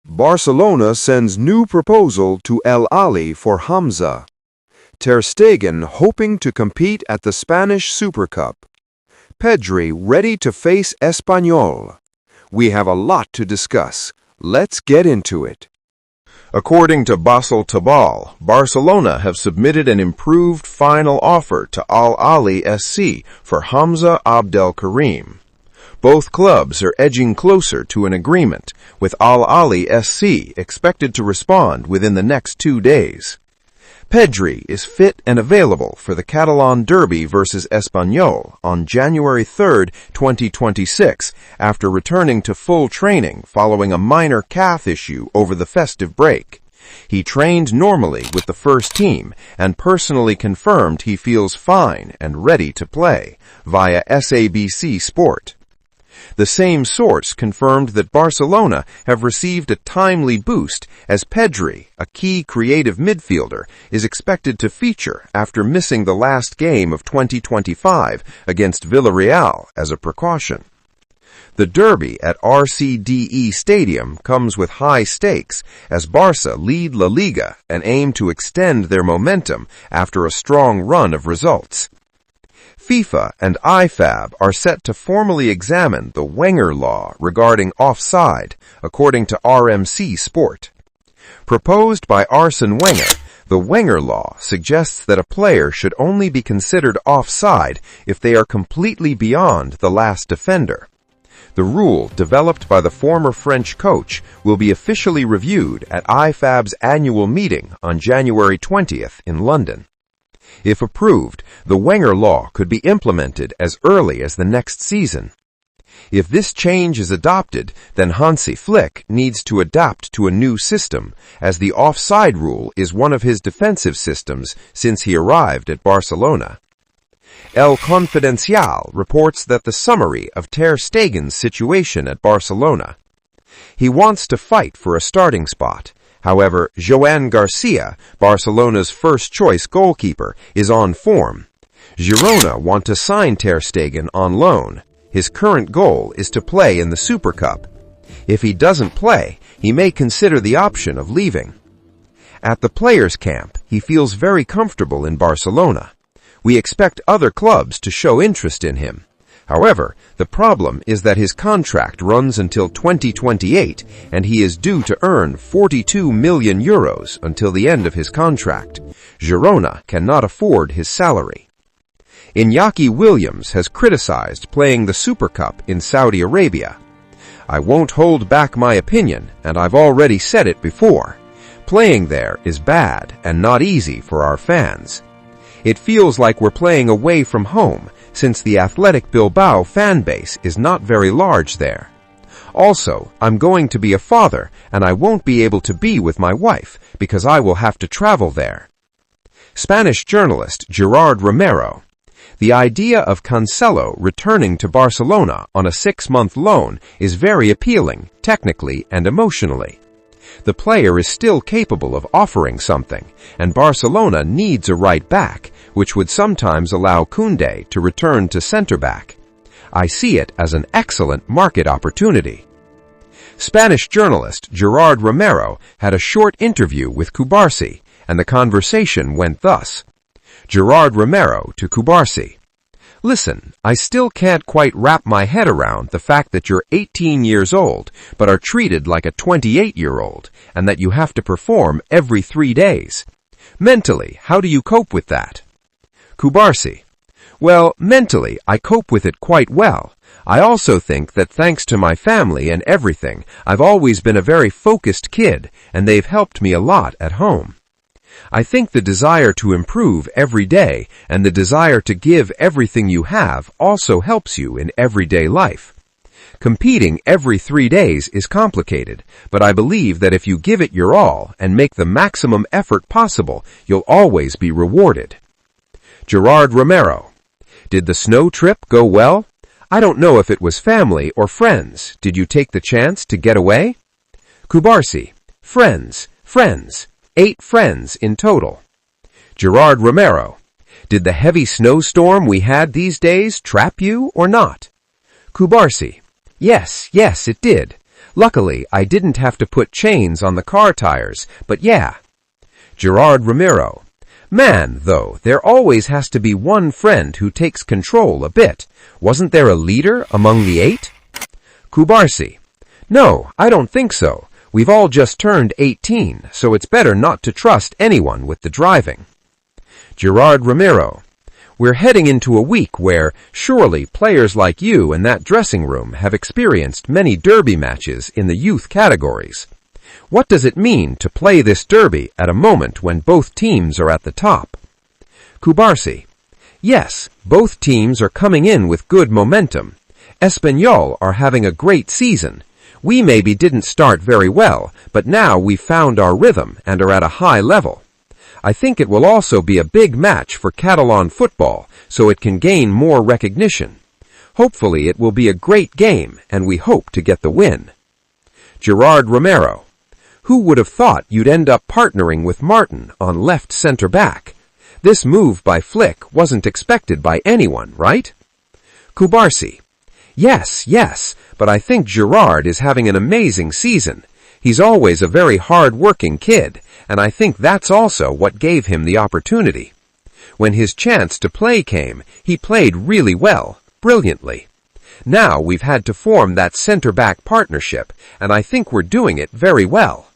Barcelona sends new proposal to Ahly for Hamza. Ter Stegen hoping to compete at the Spanish Super Cup. Pedri ready to face Espanyol. We have a lot to discuss. Let's get into it. According to Basel Tabal, Barcelona have submitted an improved final offer to Ahly SC for Hamza Abdulkereem. Both clubs are edging closer to an agreement, with Ahly SC expected to respond within the next 2 days. Pedri is fit and available for the Catalan Derby vs Espanyol on January 3, 2026, after returning to full training following a minor calf issue over the festive break. He trained normally with the first team and personally confirmed he feels fine and ready to play, via SABC Sport. The same source confirmed that Barcelona have received a timely boost as Pedri, a key creative midfielder, is expected to feature after missing the last game of 2025 against Villarreal as a precaution. The derby at RCDE Stadium comes with high stakes as Barca lead La Liga and aim to extend their momentum after a strong run of results. FIFA and IFAB are set to formally examine the Wenger law regarding offside, according to RMC Sport. Proposed by Arsene Wenger, the Wenger law suggests that a player should only be considered offside if they are completely beyond the last defender. The rule, developed by the former French coach, will be officially reviewed at IFAB's annual meeting on January 20th in London. If approved, the Wenger law could be implemented as early as the next season. If this change is adopted, then Hansi Flick needs to adapt to a new system, as the offside rule is one of his defensive systems since he arrived at Barcelona. El Confidencial reports that the summary of Ter Stegen's situation at Barcelona. He wants to fight for a starting spot. However, Joan Garcia, Barcelona's first-choice goalkeeper, is on form. Girona want to sign Ter Stegen on loan. His current goal is to play in the Super Cup. If he doesn't play, he may consider the option of leaving. At the players' camp, he feels very comfortable in Barcelona. We expect other clubs to show interest in him. However, the problem is that his contract runs until 2028 and he is due to earn 42 million euros until the end of his contract. Girona cannot afford his salary. Iñaki Williams has criticized playing the Super Cup in Saudi Arabia. I won't hold back my opinion, and I've already said it before. Playing there is bad and not easy for our fans. It feels like we're playing away from home, since the Athletic Bilbao fan base is not very large there. Also, I'm going to be a father, and I won't be able to be with my wife, because I will have to travel there. Spanish journalist Gerard Romero. The idea of Cancelo returning to Barcelona on a 6-month loan is very appealing, technically and emotionally. The player is still capable of offering something, and Barcelona needs a right back, which would sometimes allow Koundé to return to centre-back. I see it as an excellent market opportunity. Spanish journalist Gerard Romero had a short interview with Cubarsi, and the conversation went thus. Gerard Romero to Cubarsi. Listen, I still can't quite wrap my head around the fact that you're 18 years old, but are treated like a 28-year-old, and that you have to perform every 3 days. Mentally, how do you cope with that? Cubarsi. Well, mentally, I cope with it quite well. I also think that thanks to my family and everything, I've always been a very focused kid, and they've helped me a lot at home. I think the desire to improve every day and the desire to give everything you have also helps you in everyday life. Competing every 3 days is complicated, but I believe that if you give it your all and make the maximum effort possible, you'll always be rewarded. Gerard Romero. Did the snow trip go well? I don't know if it was family or friends. Did you take the chance to get away? Cubarsi. Friends. 8 friends in total. Gerard Romero. Did the heavy snowstorm we had these days trap you or not? Cubarsi. Yes, it did. Luckily, I didn't have to put chains on the car tires, but yeah. Gerard Romero. Man, though, there always has to be one friend who takes control a bit. Wasn't there a leader among the 8? Cubarsi. No, I don't think so. We've all just turned 18, so it's better not to trust anyone with the driving. Gerard Romero. We're heading into a week where, surely, players like you in that dressing room have experienced many derby matches in the youth categories. What does it mean to play this derby at a moment when both teams are at the top? Cubarsi. Yes, both teams are coming in with good momentum. Espanyol are having a great season. We maybe didn't start very well, but now we've found our rhythm and are at a high level. I think it will also be a big match for Catalan football, so it can gain more recognition. Hopefully it will be a great game, and we hope to get the win. Gerard Romero. Who would have thought you'd end up partnering with Martin on left center-back? This move by Flick wasn't expected by anyone, right? Cubarsi. Yes, but I think Gerard is having an amazing season. He's always a very hard-working kid, and I think that's also what gave him the opportunity. When his chance to play came, he played really well, brilliantly. Now we've had to form that center-back partnership, and I think we're doing it very well.